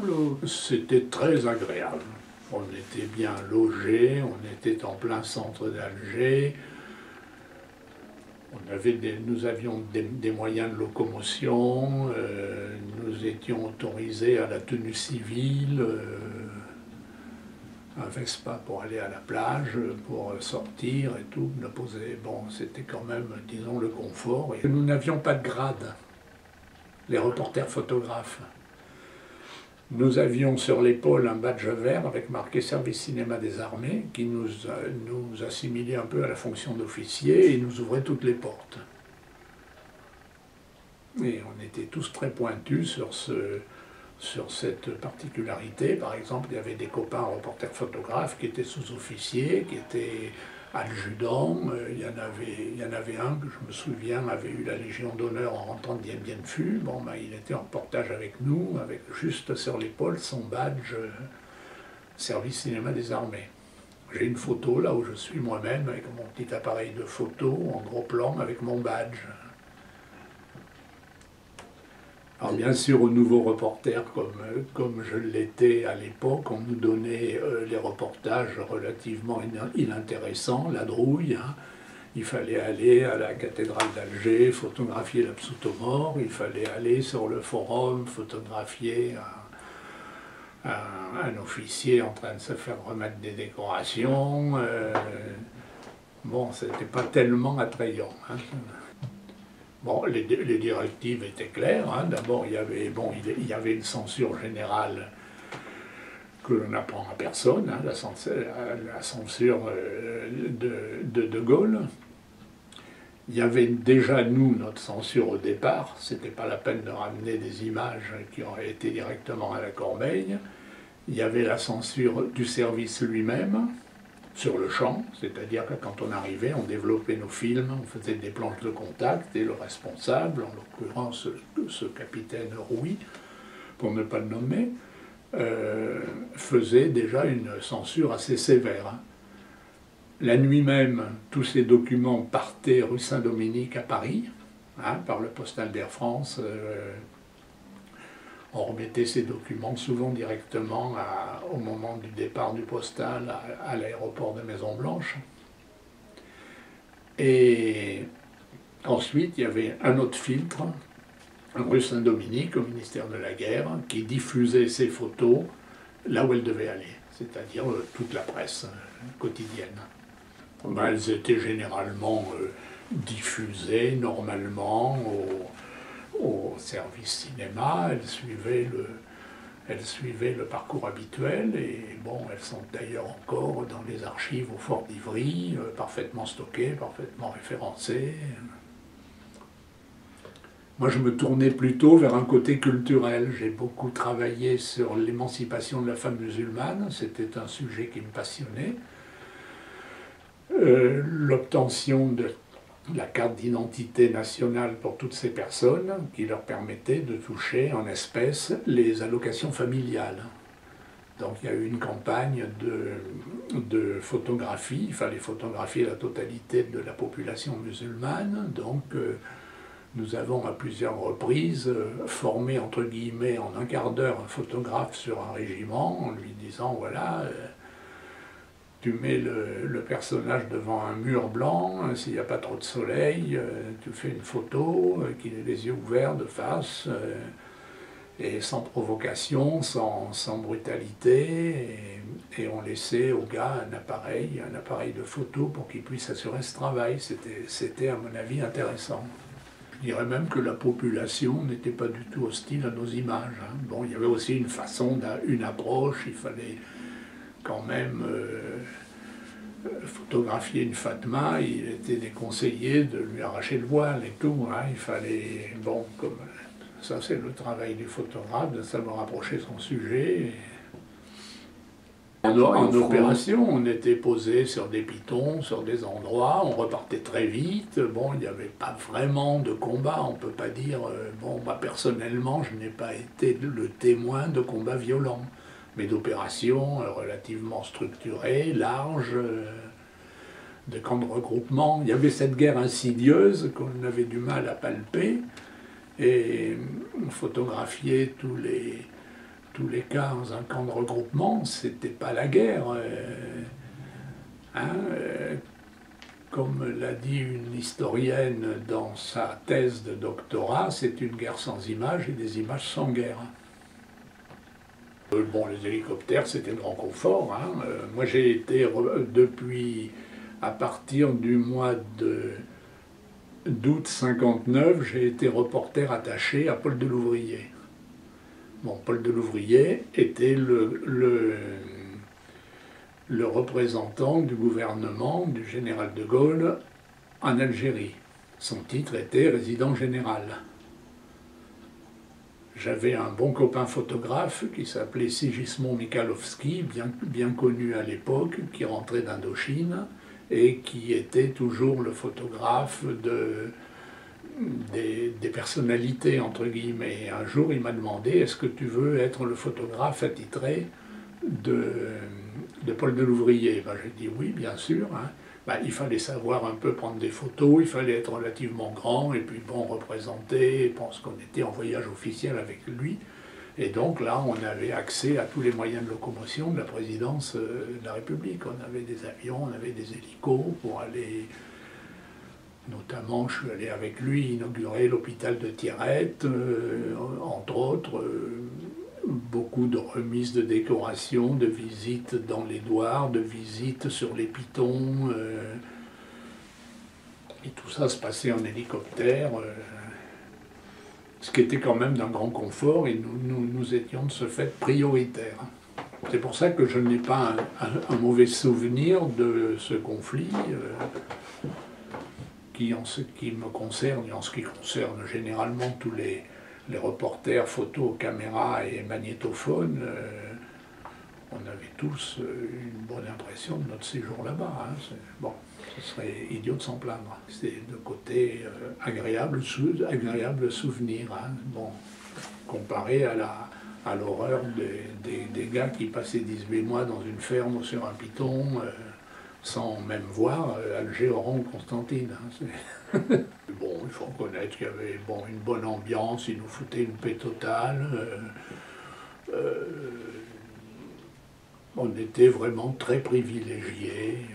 agréable? C'était très agréable. On était bien logés, on était en plein centre d'Alger. Nous avions des moyens de locomotion, nous étions autorisés à la tenue civile, un Vespa pour aller à la plage, pour sortir et tout. Bon, c'était quand même, disons, le confort. Et nous n'avions pas de grade, les reporters photographes. Nous avions sur l'épaule un badge vert avec marqué Service Cinéma des Armées qui nous assimilait un peu à la fonction d'officier et nous ouvrait toutes les portes. Et on était tous très pointus sur cette particularité. Par exemple, il y avait des copains reporters photographes qui étaient sous-officiers, qui étaient adjudants. Il y en avait un que je me souviens avait eu la Légion d'honneur en rentrant de Dien Bien Phu. Bon, ben, il était en reportage avec nous, avec juste sur l'épaule son badge Service Cinéma des Armées. J'ai une photo là où je suis moi-même avec mon petit appareil de photo en gros plan avec mon badge. Alors bien sûr, aux nouveaux reporters, comme je l'étais à l'époque, on nous donnait les reportages relativement inintéressants, la drouille. Hein. Il fallait aller à la cathédrale d'Alger, photographier l'Absoutomor, il fallait aller sur le forum, photographier un officier en train de se faire remettre des décorations. Bon, c'était pas tellement attrayant. Hein. Bon, les directives étaient claires. Hein. D'abord, il y avait une censure générale que l'on n'apprend à personne, hein, la censure de Gaulle. Il y avait déjà, nous, notre censure au départ. C'était pas la peine de ramener des images qui auraient été directement à la corbeille. Il y avait la censure du service lui-même, sur le champ, c'est-à-dire que quand on arrivait, on développait nos films, on faisait des planches de contact, et le responsable, en l'occurrence ce capitaine Rouy, pour ne pas le nommer, faisait déjà une censure assez sévère. La nuit même, tous ces documents partaient rue Saint-Dominique à Paris, hein, par le postal d'Air France. On remettait ces documents souvent directement au moment du départ du postal à l'aéroport de Maison-Blanche. Et ensuite, il y avait un autre filtre, rue Saint-Dominique, au ministère de la Guerre, qui diffusait ces photos là où elles devaient aller, c'est-à-dire toute la presse quotidienne. Ben, elles étaient généralement diffusées normalement au service cinéma, elles suivaient le parcours habituel et bon, elles sont d'ailleurs encore dans les archives au Fort d'Ivry, parfaitement stockées, parfaitement référencées. Moi, je me tournais plutôt vers un côté culturel. J'ai beaucoup travaillé sur l'émancipation de la femme musulmane, c'était un sujet qui me passionnait. L'obtention de la carte d'identité nationale pour toutes ces personnes qui leur permettait de toucher en espèces les allocations familiales. Donc il y a eu une campagne de photographie, il fallait photographier la totalité de la population musulmane, donc nous avons à plusieurs reprises formé entre guillemets en un quart d'heure un photographe sur un régiment en lui disant voilà, tu mets le personnage devant un mur blanc, s'il n'y a pas trop de soleil, tu fais une photo, qu'il ait les yeux ouverts de face, et sans provocation, sans brutalité, et on laissait au gars un appareil de photo pour qu'il puisse assurer ce travail. C'était à mon avis intéressant. Je dirais même que la population n'était pas du tout hostile à nos images. Hein. Bon, il y avait aussi une façon, une approche, il fallait quand même photographier une Fatma, il était déconseillé de lui arracher le voile et tout. Hein. Il fallait, bon, comme ça c'est le travail du photographe, de savoir approcher son sujet. En opération, on était posé sur des pitons, sur des endroits, on repartait très vite. Bon, il n'y avait pas vraiment de combat, on ne peut pas dire, bon, bah, personnellement, je n'ai pas été le témoin de combats violents, mais d'opérations relativement structurées, larges, de camps de regroupement. Il y avait cette guerre insidieuse qu'on avait du mal à palper, et photographier tous les tous les cas, dans un camp de regroupement, c'était pas la guerre. Comme l'a dit une historienne dans sa thèse de doctorat, c'est une guerre sans images et des images sans guerre. Bon, les hélicoptères, c'était un grand confort. Moi, j'ai été, depuis, à partir du mois d'août 59, j'ai été reporter attaché à Paul Delouvrier. Bon, Paul Delouvrier était le représentant du gouvernement du général de Gaulle en Algérie. Son titre était résident général. J'avais un bon copain photographe qui s'appelait Sigismond Michalowski, bien connu à l'époque, qui rentrait d'Indochine et qui était toujours le photographe des personnalités, entre guillemets. Un jour, il m'a demandé « Est-ce que tu veux être le photographe attitré de Paul Delouvrier ?» J'ai dit « Oui, bien sûr. » Il fallait savoir un peu prendre des photos, il fallait être relativement grand et puis bon, représenter, parce qu'on était en voyage officiel avec lui. Et donc là, on avait accès à tous les moyens de locomotion de la présidence de la République. On avait des avions, on avait des hélicos pour aller... Notamment, je suis allé avec lui inaugurer l'hôpital de Thierrette, entre autres, beaucoup de remises de décorations, de visites dans l'Édouard, de visites sur les Pitons. Et tout ça se passait en hélicoptère, ce qui était quand même d'un grand confort, et nous étions de ce fait prioritaires. C'est pour ça que je n'ai pas un mauvais souvenir de ce conflit. En ce qui me concerne, et en ce qui concerne généralement tous les reporters, photos, caméras et magnétophones, on avait tous une bonne impression de notre séjour là-bas. Bon, ce serait idiot de s'en plaindre. C'est de côté agréable souvenir. Bon, comparé à l'horreur des gars qui passaient 18 mois dans une ferme ou sur un piton, sans même voir Alger, Oran ou Constantine. Bon, il faut reconnaître qu'il y avait une bonne ambiance, ils nous foutaient une paix totale. On était vraiment très privilégiés.